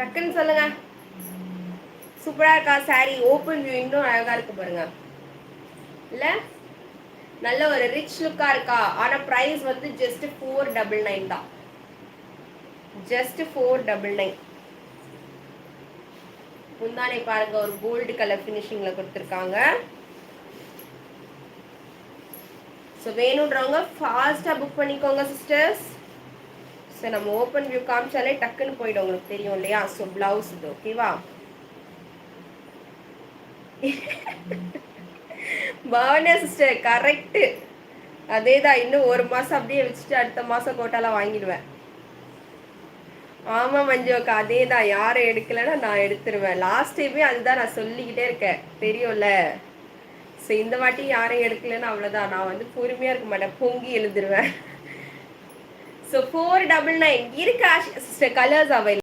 டக்குன்னு சொல்லுங்க. சூப்பரா இருக்கா சாரி? ஓப்பன் வியூ இன்னும் அழகா இருக்கு பாருங்க. இல்ல நல்ல ஒரு ரிச் லுக்கா இருக்கா? ஆனா பிரைஸ் வந்து ஜஸ்ட் 499 தான். ஜஸ்ட் 499. முந்தானை பாருங்க, ஒரு கோல்டு கலர் ஃபினிஷிங்ல கொடுத்துருக்காங்க. ஸோ வேணுன்றவங்க ஃபாஸ்ட்டாக புக் பண்ணிக்கோங்க சிஸ்டர்ஸ். ஸோ நம்ம ஓப்பன் வியூ காமிச்சாலே டக்குன்னு போயிடும், உங்களுக்கு தெரியும் இல்லையா? ஸோ பிளவுஸ் இது ஓகேவா? பவனியா சிஸ்டர் கரெக்டு, அதே தான். இன்னும் ஒரு மாதம் அப்படியே வச்சுட்டு அடுத்த மாதம் கோட்டாலாம் வாங்கிடுவேன். ஆமாம் மஞ்சு அக்கா, அதே தான். யாரும் எடுக்கலைன்னா நான் எடுத்துருவேன். லாஸ்ட் டைமே அதுதான் நான் சொல்லிக்கிட்டே இருக்கேன், தெரியும்ல? ஸோ இந்த வாட்டி யாரும் எடுக்கலன்னு அவ்வளோதான். நான் வந்து பொறுமையாக இருக்க மாட்டேன், பொங்கி எழுதுருவேன். ஸோ 499 இருக்கா சிஸ்டர்? Colours available.